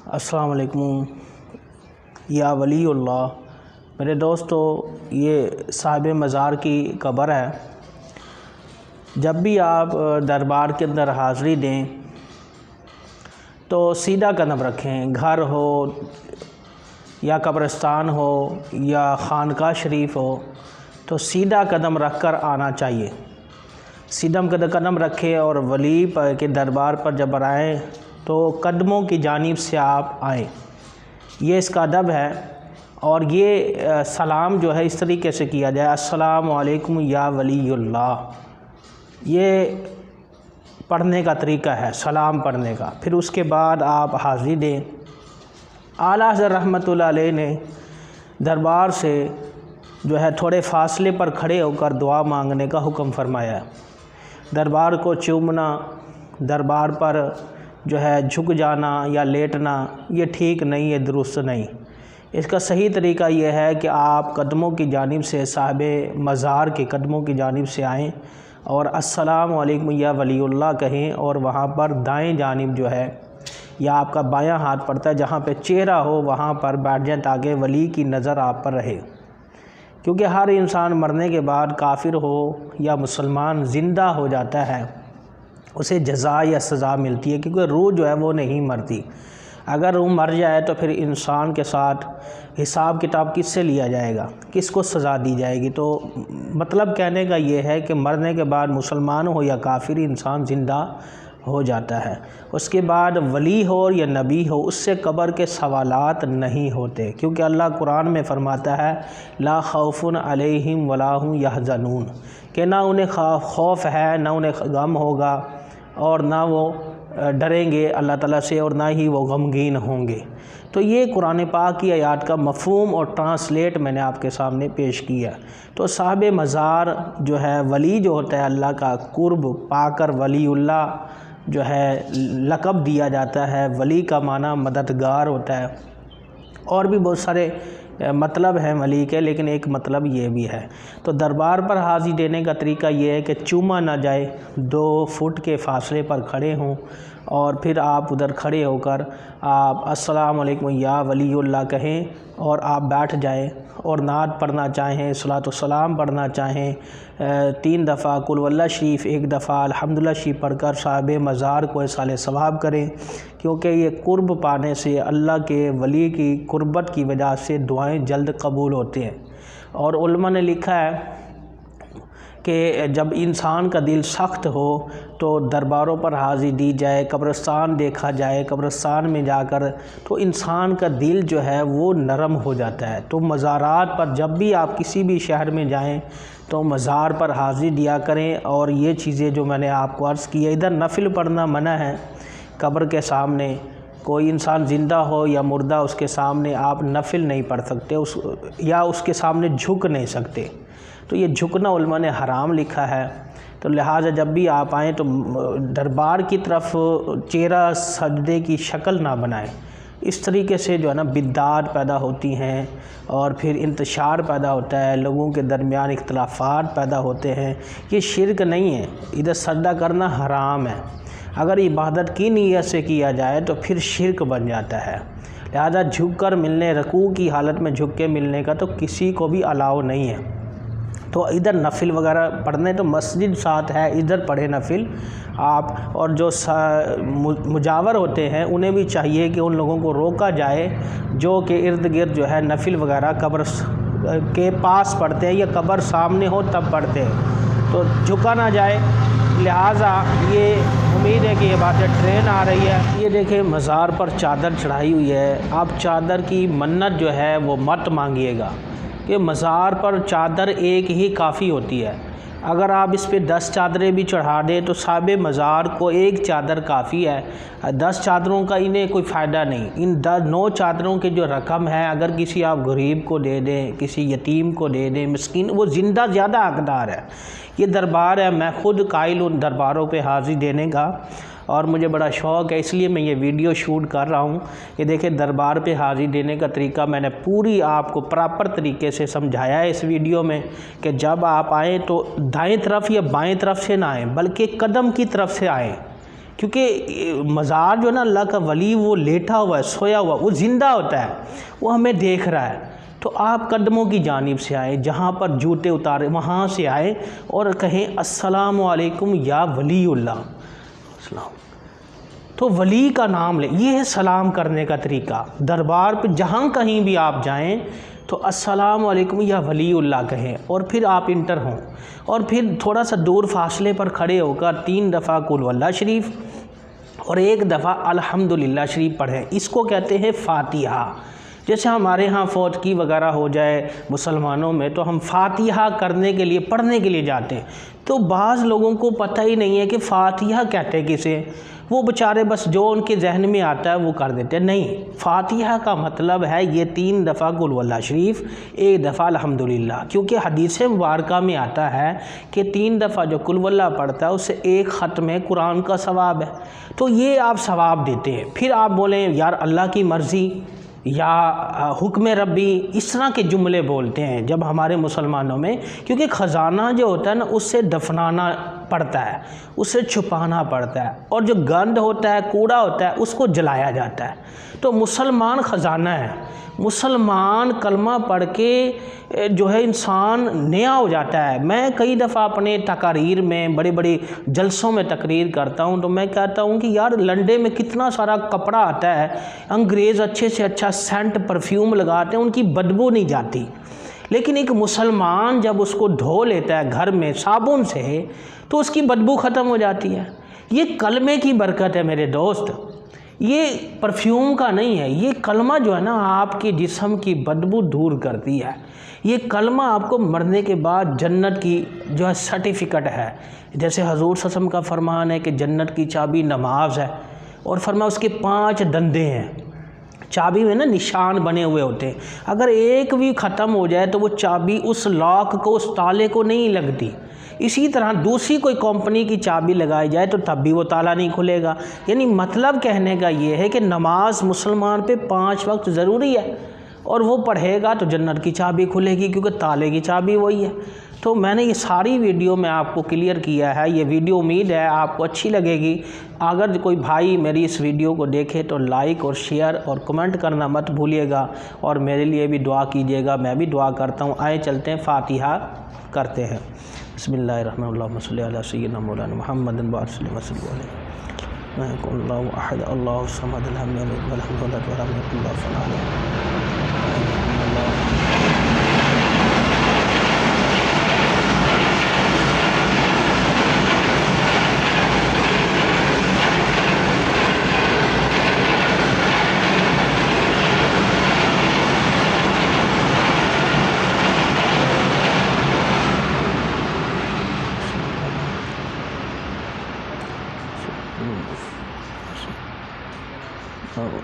السلام علیکم یا ولی اللہ۔ میرے دوستو، یہ صاحب مزار کی قبر ہے۔ جب بھی آپ دربار کے اندر حاضری دیں تو سیدھا قدم رکھیں، گھر ہو یا قبرستان ہو یا خانقاہ شریف ہو تو سیدھا قدم رکھ کر آنا چاہیے۔ سیدھا قدم رکھیں اور ولی کے دربار پر جب آئیں تو قدموں کی جانب سے آپ آئیں، یہ اس کا ادب ہے۔ اور یہ سلام جو ہے اس طریقے سے کیا جائے، السلام علیکم یا ولی اللہ، یہ پڑھنے کا طریقہ ہے، سلام پڑھنے کا۔ پھر اس کے بعد آپ حاضری دیں۔ اعلیٰ حضرت رحمۃ اللہ علیہ نے دربار سے جو ہے تھوڑے فاصلے پر کھڑے ہو کر دعا مانگنے کا حکم فرمایا ہے۔ دربار کو چومنا، دربار پر جو ہے جھک جانا یا لیٹنا، یہ ٹھیک نہیں ہے، درست نہیں۔ اس کا صحیح طریقہ یہ ہے کہ آپ قدموں کی جانب سے، صاحب مزار کے قدموں کی جانب سے آئیں اور السلام علیکم یا ولی اللہ کہیں، اور وہاں پر دائیں جانب جو ہے یا آپ کا بایاں ہاتھ پڑتا ہے، جہاں پہ چہرہ ہو وہاں پر بیٹھ جائیں تاکہ ولی کی نظر آپ پر رہے۔ کیونکہ ہر انسان مرنے کے بعد کافر ہو یا مسلمان زندہ ہو جاتا ہے، اسے جزا یا سزا ملتی ہے، کیونکہ روح جو ہے وہ نہیں مرتی۔ اگر روح مر جائے تو پھر انسان کے ساتھ حساب کتاب کس سے لیا جائے گا، کس کو سزا دی جائے گی؟ تو مطلب کہنے کا یہ ہے کہ مرنے کے بعد مسلمان ہو یا کافر انسان زندہ ہو جاتا ہے۔ اس کے بعد ولی ہو یا نبی ہو، اس سے قبر کے سوالات نہیں ہوتے، کیونکہ اللہ قرآن میں فرماتا ہے لا خوف علیہم ولا هم یحزنون، کہ نہ انہیں خوف ہے، نہ انہیں غم ہوگا اور نہ وہ ڈریں گے اللہ تعالیٰ سے، اور نہ ہی وہ غمگین ہوں گے۔ تو یہ قرآن پاک کی آیات کا مفہوم اور ٹرانسلیٹ میں نے آپ کے سامنے پیش کیا۔ تو صاحب مزار جو ہے، ولی جو ہوتا ہے، اللہ کا قرب پا کر ولی اللہ جو ہے لقب دیا جاتا ہے۔ ولی کا معنی مددگار ہوتا ہے، اور بھی بہت سارے مطلب ہیں ولی کے، لیکن ایک مطلب یہ بھی ہے۔ تو دربار پر حاضری دینے کا طریقہ یہ ہے کہ چوما نہ جائے، 2 فٹ کے فاصلے پر کھڑے ہوں، اور پھر آپ ادھر کھڑے ہو کر آپ السلام علیکم یا ولی اللہ کہیں اور آپ بیٹھ جائیں، اور نعت پڑھنا چاہیں، صلاۃ والسلام پڑھنا چاہیں، 3 دفعہ قل واللہ شریف، 1 دفعہ الحمدللہ شریف پڑھ کر صاحب مزار کو اصال ثواب کریں، کیونکہ یہ قرب پانے سے، اللہ کے ولی کی قربت کی وجہ سے دعائیں جلد قبول ہوتے ہیں۔ اور علماء نے لکھا ہے کہ جب انسان کا دل سخت ہو تو درباروں پر حاضری دی جائے، قبرستان دیکھا جائے، قبرستان میں جا کر تو انسان کا دل جو ہے وہ نرم ہو جاتا ہے۔ تو مزارات پر جب بھی آپ کسی بھی شہر میں جائیں تو مزار پر حاضری دیا کریں۔ اور یہ چیزیں جو میں نے آپ کو عرض کی ہے، ادھر نفل پڑھنا منع ہے۔ قبر کے سامنے کوئی انسان زندہ ہو یا مردہ، اس کے سامنے آپ نفل نہیں پڑھ سکتے، یا اس کے سامنے جھک نہیں سکتے۔ تو یہ جھکنا علماء نے حرام لکھا ہے۔ تو لہٰذا جب بھی آپ آئیں تو دربار کی طرف چہرہ سجدے کی شکل نہ بنائیں۔ اس طریقے سے جو ہے نا بدعات پیدا ہوتی ہیں، اور پھر انتشار پیدا ہوتا ہے، لوگوں کے درمیان اختلافات پیدا ہوتے ہیں۔ یہ شرک نہیں ہے، ادھر سجدہ کرنا حرام ہے۔ اگر عبادت کی نیت سے کیا جائے تو پھر شرک بن جاتا ہے۔ لہذا جھک کر ملنے، رکوع کی حالت میں جھک کے ملنے کا تو کسی کو بھی الاؤ نہیں ہے۔ تو ادھر نفل وغیرہ پڑھنے تو مسجد ساتھ ہے، ادھر پڑھے نفل آپ۔ اور جو مجاور ہوتے ہیں انہیں بھی چاہیے کہ ان لوگوں کو روکا جائے جو کہ ارد گرد جو ہے نفل وغیرہ قبر کے پاس پڑھتے ہیں، یا قبر سامنے ہو تب پڑھتے ہیں، تو جھکا نہ جائے۔ لہٰذا یہ امید ہے کہ یہ باتیں ٹرین آ رہی ہے۔ یہ دیکھیں مزار پر چادر چڑھائی ہوئی ہے، آپ چادر کی منت جو ہے وہ مت مانگیے گا، کہ مزار پر چادر ایک ہی کافی ہوتی ہے۔ اگر آپ اس پہ 10 چادریں بھی چڑھا دیں تو صاحب مزار کو 1 چادر کافی ہے، 10 چادروں کا انہیں کوئی فائدہ نہیں۔ ان 9 چادروں کے جو رقم ہے، اگر کسی آپ غریب کو دے دیں، کسی یتیم کو دے دیں، مسکین، وہ زندہ زیادہ حقدار ہے۔ یہ دربار ہے، میں خود قائل ہوں درباروں پہ حاضری دینے کا، اور مجھے بڑا شوق ہے، اس لیے میں یہ ویڈیو شوٹ کر رہا ہوں کہ دیکھیں دربار پہ حاضری دینے کا طریقہ میں نے پوری آپ کو پراپر طریقے سے سمجھایا ہے اس ویڈیو میں، کہ جب آپ آئیں تو دائیں طرف یا بائیں طرف سے نہ آئیں، بلکہ قدم کی طرف سے آئیں، کیونکہ مزار جو ہے نا اللہ کا ولی وہ لیٹا ہوا ہے، سویا ہوا، وہ زندہ ہوتا ہے، وہ ہمیں دیکھ رہا ہے. تو آپ قدموں کی جانب سے آئیں، جہاں پر جوتے اتارے وہاں سے آئے اور کہیں السلام علیکم یا ولی اللہ. السلام. تو ولی کا نام لیں، یہ ہے سلام کرنے کا طریقہ. دربار پہ جہاں کہیں بھی آپ جائیں تو السلام علیکم یا ولی اللہ کہیں، اور پھر آپ انٹر ہوں، اور پھر تھوڑا سا دور فاصلے پر کھڑے ہو کر 3 دفعہ قل واللہ شریف اور 1 دفعہ الحمدللہ شریف پڑھیں. اس کو کہتے ہیں فاتحہ. جیسے ہمارے ہاں فوتگی وغیرہ ہو جائے مسلمانوں میں تو ہم فاتحہ کرنے کے لیے، پڑھنے کے لیے جاتے ہیں. تو بعض لوگوں کو پتہ ہی نہیں ہے کہ فاتحہ کہتے کسے، وہ بیچارے بس جو ان کے ذہن میں آتا ہے وہ کر دیتے ہیں. نہیں، فاتحہ کا مطلب ہے یہ 3 دفعہ قل واللہ شریف، 1 دفعہ الحمدللہ. کیونکہ حدیث مبارکہ میں آتا ہے کہ 3 دفعہ جو قل واللہ پڑھتا ہے اسے 1 ختم قرآن کا ثواب ہے. تو یہ آپ ثواب دیتے ہیں. پھر آپ بولیں یار اللہ کی مرضی یا حکم ربی، اس طرح کے جملے بولتے ہیں جب ہمارے مسلمانوں میں، کیونکہ خزانہ جو ہوتا ہے نا اس سے دفنانا پڑتا ہے، اس سے چھپانا پڑتا ہے، اور جو گند ہوتا ہے، کوڑا ہوتا ہے، اس کو جلایا جاتا ہے. تو مسلمان خزانہ ہے. مسلمان کلمہ پڑھ کے جو ہے انسان نیا ہو جاتا ہے. میں کئی دفعہ اپنے تقاریر میں، بڑے بڑے جلسوں میں تقریر کرتا ہوں تو میں کہتا ہوں کہ یار لنڈے میں کتنا سارا کپڑا آتا ہے، انگریز اچھے سے اچھا سینٹ پرفیوم لگاتے ہیں، ان کی بدبو نہیں جاتی، لیکن ایک مسلمان جب اس کو دھو لیتا ہے گھر میں صابن سے تو اس کی بدبو ختم ہو جاتی ہے. یہ کلمے کی برکت ہے میرے دوست، یہ پرفیوم کا نہیں ہے. یہ کلمہ جو ہے نا آپ کے جسم کی بدبو دور کرتی ہے. یہ کلمہ آپ کو مرنے کے بعد جنت کی جو ہے سرٹیفکیٹ ہے. جیسے حضور صلی اللہ علیہ وسلم کا فرمان ہے کہ جنت کی چابی نماز ہے، اور فرمایا اس کے 5 دندے ہیں. چابی میں نا نشان بنے ہوئے ہوتے ہیں، اگر ایک بھی ختم ہو جائے تو وہ چابی اس لاک کو، اس تالے کو نہیں لگتی. اسی طرح دوسری کوئی کمپنی کی چابی لگائی جائے تو تب بھی وہ تالا نہیں کھلے گا. یعنی مطلب کہنے کا یہ ہے کہ نماز مسلمان پہ 5 وقت ضروری ہے، اور وہ پڑھے گا تو جنت کی چابی کھلے گی، کیونکہ تالے کی چابی وہی ہے. تو میں نے یہ ساری ویڈیو میں آپ کو کلیئر کیا ہے. یہ ویڈیو امید ہے آپ کو اچھی لگے گی. اگر کوئی بھائی میری اس ویڈیو کو دیکھے تو لائک اور شیئر اور کمنٹ کرنا مت بھولیے گا، اور میرے لیے بھی دعا کیجیے گا. میں بھی دعا کرتا ہوں. آئے چلتے ہیں فاتحہ کرتے ہیں. بسم اللہ الرحمن الرحیم. اللہم صلی علی سیدنا مولانا محمد وسلم علیہ. اللہ احد اللہ الصمد لم یلد ولم یولد ولم یکن له کفوا احد. Oh,